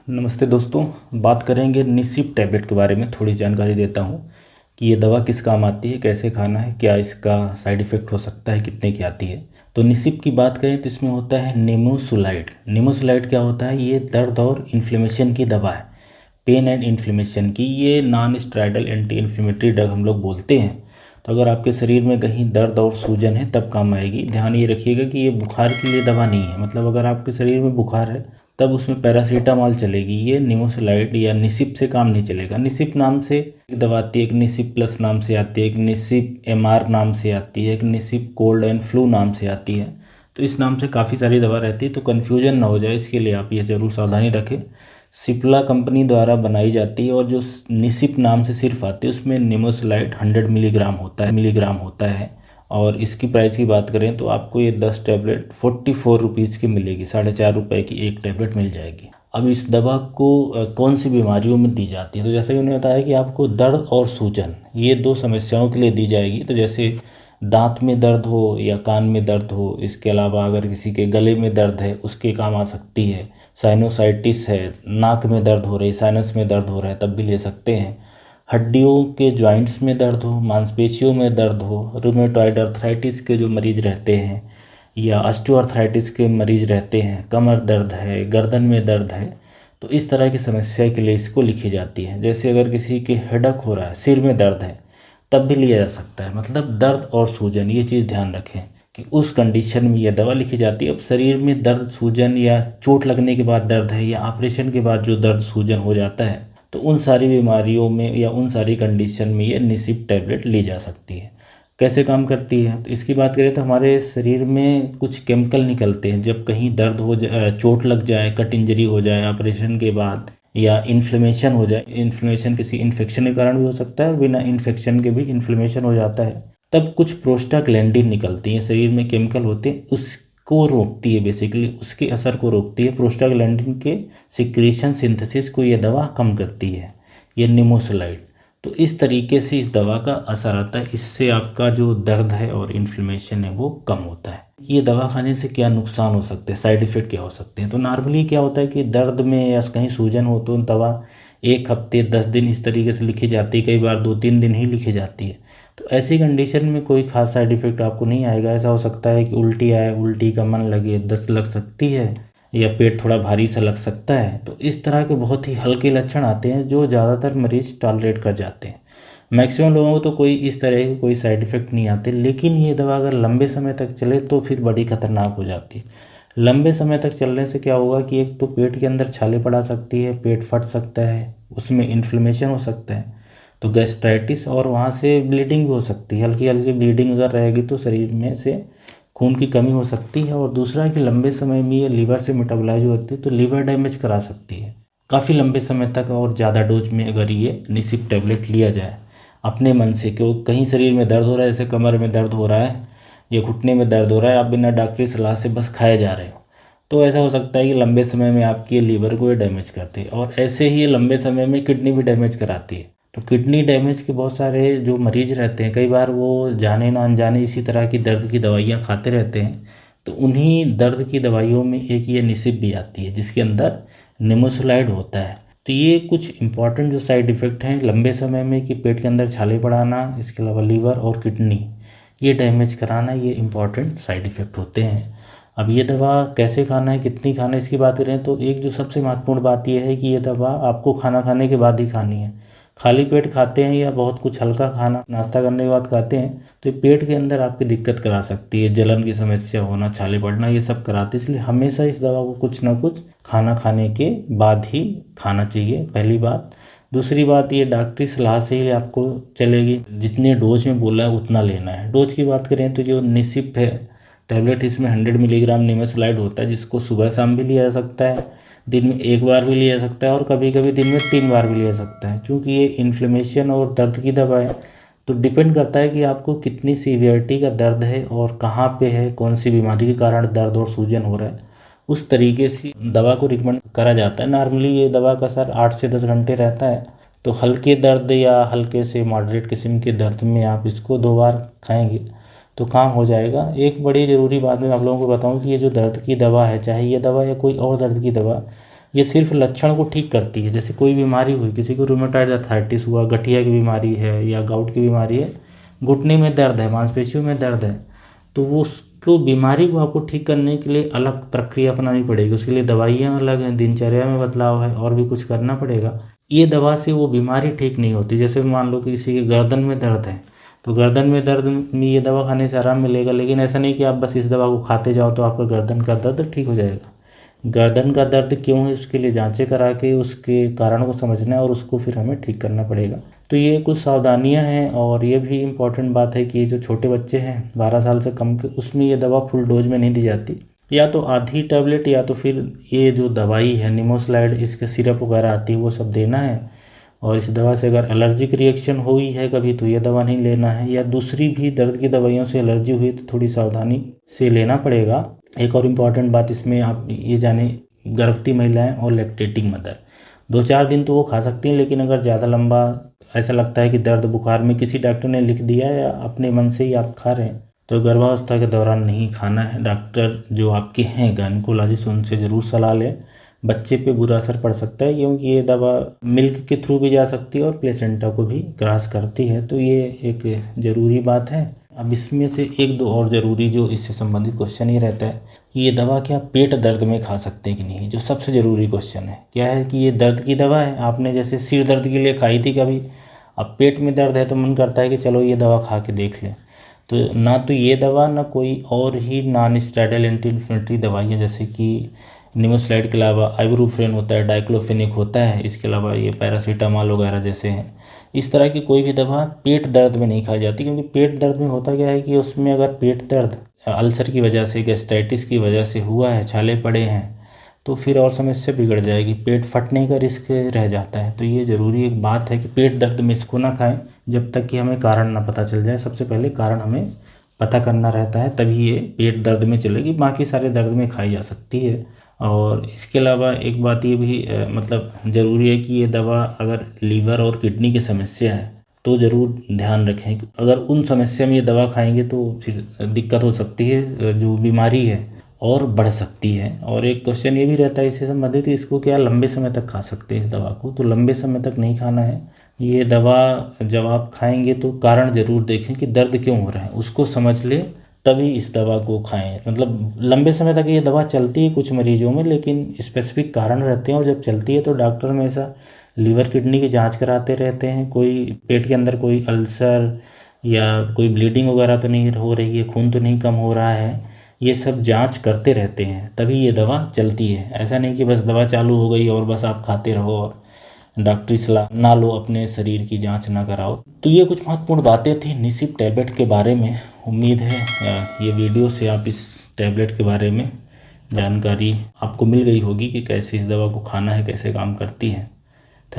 नमस्ते दोस्तों। बात करेंगे निसिप टैबलेट के बारे में। थोड़ी जानकारी देता हूँ कि ये दवा किस काम आती है, कैसे खाना है, क्या इसका साइड इफ़ेक्ट हो सकता है, कितने की आती है। तो निसिप की बात करें तो इसमें होता है निमोसुलाइड। निमोसुलाइड क्या होता है? ये दर्द और इन्फ्लेमेशन की दवा है, पेन एंड इन्फ्लेमेशन की। ये non steroidal anti inflammatory drug हम लोग बोलते हैं। तो अगर आपके शरीर में कहीं दर्द और सूजन है तब काम आएगी। ध्यान ये रखिएगा कि ये बुखार के लिए दवा नहीं है। मतलब अगर आपके शरीर में बुखार है तब उसमें पैरासीटामॉल चलेगी, ये निमोसुलाइड या निसिप से काम नहीं चलेगा। निसिप नाम से एक दवा आती है, एक निसिप प्लस नाम से आती है, एक निसिप एमआर नाम से आती है, एक निसिप कोल्ड एंड फ्लू नाम से आती है। तो इस नाम से काफ़ी सारी दवा रहती है, तो कन्फ्यूजन ना हो जाए इसके लिए आप ये ज़रूर सावधानी रखें। सिप्ला कंपनी द्वारा बनाई जाती है और जो निसिप नाम से सिर्फ आती है उसमें निमोसुलाइड 100 मिलीग्राम होता है। और इसकी प्राइस की बात करें तो आपको ये 10 टैबलेट 44 रुपीज़ की मिलेगी। 4.5 रुपये की एक टैबलेट मिल जाएगी। अब इस दवा को कौन सी बीमारियों में दी जाती है? तो जैसे कि उन्होंने बताया कि आपको दर्द और सूजन, ये दो समस्याओं के लिए दी जाएगी। तो जैसे दांत में दर्द हो या कान में दर्द हो, इसके अलावा अगर किसी के गले में दर्द है उसके काम आ सकती है। साइनोसाइटिस है, नाक में दर्द हो रही, साइनस में दर्द हो रहा है, तब भी ले सकते हैं। हड्डियों के जॉइंट्स में दर्द हो, मांसपेशियों में दर्द हो, रूमेटॉइड अर्थराइटिस के जो मरीज रहते हैं या ऑस्टियोआर्थराइटिस के मरीज रहते हैं, कमर दर्द है, गर्दन में दर्द है, तो इस तरह की समस्या के लिए इसको लिखी जाती है। जैसे अगर किसी के हेडक हो रहा है, सिर में दर्द है, तब भी लिया जा सकता है। मतलब दर्द और सूजन, ये चीज़ ध्यान रखें कि उस कंडीशन में यह दवा लिखी जाती है। अब शरीर में दर्द सूजन या चोट लगने के बाद दर्द है या ऑपरेशन के बाद जो दर्द सूजन हो जाता है, तो उन सारी बीमारियों में या उन सारी कंडीशन में ये निसिप टैबलेट ली जा सकती है। कैसे काम करती है तो इसकी बात करें तो हमारे शरीर में कुछ केमिकल निकलते हैं। जब कहीं दर्द हो जाए, चोट लग जाए, कट इंजरी हो जाए ऑपरेशन के बाद, या इन्फ्लेमेशन हो जाए, इन्फ्लेमेशन किसी इन्फेक्शन के कारण भी हो सकता है, बिना इन्फेक्शन के भी इन्फ्लेमेशन हो जाता है, तब कुछ प्रोस्टाग्लैंडिन निकलती हैं। शरीर में केमिकल होते हैं, उसको रोकती है, बेसिकली उसके असर को रोकती है। प्रोस्टाग्लैंडिन के सिक्रीशन सिंथेसिस को ये दवा कम करती है, ये निमोसुलाइड। तो इस तरीके से इस दवा का असर आता है। इससे आपका जो दर्द है और इन्फ्लेमेशन है वो कम होता है। ये दवा खाने से क्या नुकसान हो सकते हैं, साइड इफ़ेक्ट क्या हो सकते हैं? तो नॉर्मली क्या होता है कि दर्द में या कहीं सूजन हो तो दवा 1 हफ्ते 10 दिन इस तरीके से लिखी जाती है, कई बार 2-3 दिन ही लिखी जाती है। तो ऐसी कंडीशन में कोई खास साइड इफ़ेक्ट आपको नहीं आएगा। ऐसा हो सकता है कि उल्टी आए, उल्टी का मन लगे, दस्त लग सकती है, या पेट थोड़ा भारी सा लग सकता है। तो इस तरह के बहुत ही हल्के लक्षण आते हैं जो ज़्यादातर मरीज टॉलरेट कर जाते हैं। मैक्सिमम लोगों को तो कोई इस तरह के कोई साइड इफ़ेक्ट नहीं आते। लेकिन ये दवा अगर लंबे समय तक चले तो फिर बड़ी खतरनाक हो जाती है। लंबे समय तक चलने से क्या होगा कि एक तो पेट के अंदर छाले पड़ा सकती है, पेट फट सकता है, उसमें इन्फ्लेमेशन हो सकता है, तो गैस्ट्राइटिस, और वहाँ से ब्लीडिंग भी हो सकती है। हल्की हल्की ब्लीडिंग अगर रहेगी तो शरीर में से खून की कमी हो सकती है। और दूसरा कि लंबे समय में ये लीवर से मेटाबोलाइज होती है तो लीवर डैमेज करा सकती है काफ़ी लंबे समय तक। और ज़्यादा डोज में अगर ये निसिप टैबलेट लिया जाए अपने मन से, क्यों कहीं शरीर में दर्द हो रहा है, जैसे कमर में दर्द हो रहा है या घुटने में दर्द हो रहा है, आप बिना डॉक्टरी सलाह से बस खाए जा रहे हो, तो ऐसा हो सकता है कि लंबे समय में आपकी लीवर को ये डैमेज करते हैं। और ऐसे ही ये लंबे समय में किडनी भी डैमेज कराती है। तो किडनी डैमेज के बहुत सारे जो मरीज रहते हैं, कई बार वो जाने ना अनजाने इसी तरह की दर्द की दवाइयाँ खाते रहते हैं। तो उन्हीं दर्द की दवाइयों में एक ये निसिप भी आती है जिसके अंदर निमोसुलाइड होता है। तो ये कुछ इंपॉर्टेंट जो साइड इफ़ेक्ट हैं लंबे समय में कि पेट के अंदर छाले पड़ाना, इसके अलावा लीवर और किडनी ये डैमेज कराना, ये इंपॉर्टेंट साइड इफ़ेक्ट होते हैं। अब ये दवा कैसे खाना है, कितनी खाना है, इसकी बात करें तो एक जो सबसे महत्वपूर्ण बात यह है कि ये दवा आपको खाना खाने के बाद ही खानी है। खाली पेट खाते हैं या बहुत कुछ हल्का खाना नाश्ता करने के बाद खाते हैं तो ये पेट के अंदर आपकी दिक्कत करा सकती है, जलन की समस्या होना, छाले पड़ना, ये सब कराती है। इसलिए हमेशा इस दवा को कुछ ना कुछ खाना खाने के बाद ही खाना चाहिए, पहली बात। दूसरी बात, ये डॉक्टरी सलाह से ही आपको चलेगी। जितने डोज में बोला है उतना लेना है। डोज की बात करें तो जो निसिप है टैबलेट, इसमें 100 मिलीग्राम निमेसुलाइड होता है, जिसको सुबह शाम भी लिया जा सकता है, दिन में 1 बार भी लिया जा सकता है, और कभी कभी दिन में 3 बार भी लिया जा सकता है। क्योंकि ये इन्फ्लेमेशन और दर्द की दवा है तो डिपेंड करता है कि आपको कितनी सीवियरिटी का दर्द है और कहाँ पे है, कौन सी बीमारी के कारण दर्द और सूजन हो रहा है, उस तरीके से दवा को रिकमेंड करा जाता है। नॉर्मली ये दवा का असर 8 से 10 घंटे रहता है। तो हल्के दर्द या हल्के से मॉडरेट किस्म के दर्द में आप इसको 2 बार खाएंगे तो काम हो जाएगा। एक बड़ी ज़रूरी बात मैं आप लोगों को बताऊं कि ये जो दर्द की दवा है, चाहे ये दवा या कोई और दर्द की दवा, ये सिर्फ लक्षण को ठीक करती है। जैसे कोई बीमारी हुई, किसी को रूमेटॉइड अर्थराइटिस हुआ, गठिया की बीमारी है या गाउट की बीमारी है, घुटने में दर्द है, मांसपेशियों में दर्द है, तो वो उसको बीमारी को आपको ठीक करने के लिए अलग प्रक्रिया अपनानी पड़ेगी। उसके लिए दवाइयाँ अलग हैं, दिनचर्या में बदलाव है और भी कुछ करना पड़ेगा। ये दवा से वो बीमारी ठीक नहीं होती। जैसे मान लो कि किसी के गर्दन में दर्द है, तो गर्दन में दर्द में ये दवा खाने से आराम मिलेगा, लेकिन ऐसा नहीं कि आप बस इस दवा को खाते जाओ तो आपका गर्दन का दर्द ठीक हो जाएगा। गर्दन का दर्द क्यों है, उसके लिए जांचें करा के उसके कारण को समझना है और उसको फिर हमें ठीक करना पड़ेगा। तो ये कुछ सावधानियां हैं। और ये भी इम्पॉर्टेंट बात है कि जो छोटे बच्चे हैं 12 साल से कम के, उसमें ये दवा फुल डोज में नहीं दी जाती, या तो आधी टैबलेट या तो फिर ये जो दवाई है निमोसलाइड, इसके सिरप वगैरह आती है वो सब देना है। और इस दवा से अगर एलर्जिक रिएक्शन हुई है कभी तो ये दवा नहीं लेना है, या दूसरी भी दर्द की दवाइयों से एलर्जी हुई तो थोड़ी सावधानी से लेना पड़ेगा। एक और इम्पॉर्टेंट बात इसमें आप ये जाने, गर्भवती महिलाएं और लैक्टेटिंग मदर 2-4 दिन तो वो खा सकती हैं, लेकिन अगर ज़्यादा लंबा ऐसा लगता है कि दर्द बुखार में किसी डॉक्टर ने लिख दिया या अपने मन से ही आप खा रहे हैं, तो गर्भावस्था के दौरान नहीं खाना है। डॉक्टर जो आपके हैं गायनेकोलॉजिस्ट, उनसे ज़रूर सलाह लें। बच्चे पे बुरा असर पड़ सकता है क्योंकि ये दवा मिल्क के थ्रू भी जा सकती है और प्लेसेंटा को भी क्रॉस करती है, तो ये एक ज़रूरी बात है। अब इसमें से एक दो और ज़रूरी जो इससे संबंधित क्वेश्चन ये रहता है कि ये दवा क्या पेट दर्द में खा सकते हैं कि नहीं। जो सबसे ज़रूरी क्वेश्चन है क्या है कि ये दर्द की दवा है, आपने जैसे सिर दर्द के लिए खाई थी कभी, अब पेट में दर्द है तो मन करता है कि चलो ये दवा खा के देख लें। तो ना तो ये दवा ना कोई और ही नॉन स्टेरॉइडल एंटी इन्फ्लेमेटरी दवाइयाँ, जैसे कि निमोसलाइड के अलावा आइबुप्रोफेन होता है, डाइक्लोफेनिक होता है, इसके अलावा ये पैरासीटामॉल वगैरह जैसे हैं, इस तरह की कोई भी दवा पेट दर्द में नहीं खाई जाती। क्योंकि पेट दर्द में होता क्या है कि उसमें अगर पेट दर्द अल्सर की वजह से, गैस्ट्राइटिस की वजह से हुआ है, छाले पड़े हैं, तो फिर और समस्या बिगड़ जाएगी, पेट फटने का रिस्क रह जाता है। तो ये ज़रूरी एक बात है कि पेट दर्द में इसको ना खाएं जब तक कि हमें कारण ना पता चल जाए। सबसे पहले कारण हमें पता करना रहता है, तभी ये पेट दर्द में चलेगी, बाकी सारे दर्द में खाई जा सकती है। और इसके अलावा एक बात ये भी मतलब ज़रूरी है कि ये दवा अगर लीवर और किडनी की समस्या है तो ज़रूर ध्यान रखें। अगर उन समस्या में ये दवा खाएंगे तो फिर दिक्कत हो सकती है, जो बीमारी है और बढ़ सकती है। और एक क्वेश्चन ये भी रहता है इससे संबंधित, इसको क्या लंबे समय तक खा सकते हैं इस दवा को, तो लंबे समय तक नहीं खाना है। ये दवा जब आप खाएंगे तो कारण ज़रूर देखें कि दर्द क्यों हो रहा है, उसको समझ लें, तभी इस दवा को खाएं। मतलब लंबे समय तक ये दवा चलती है कुछ मरीजों में, लेकिन स्पेसिफिक कारण रहते हैं और जब चलती है तो डॉक्टर हमेशा लीवर किडनी की जांच कराते रहते हैं, कोई पेट के अंदर कोई अल्सर या कोई ब्लीडिंग वगैरह तो नहीं हो रही है, खून तो नहीं कम हो रहा है, ये सब जांच करते रहते हैं, तभी ये दवा चलती है। ऐसा नहीं कि बस दवा चालू हो गई और बस आप खाते रहो और डॉक्टरी सलाह ना लो, अपने शरीर की जांच ना कराओ। तो ये कुछ महत्वपूर्ण बातें थी निसिप टैबलेट के बारे में। उम्मीद है ये वीडियो से आप इस टैबलेट के बारे में जानकारी आपको मिल गई होगी कि कैसे इस दवा को खाना है, कैसे काम करती है।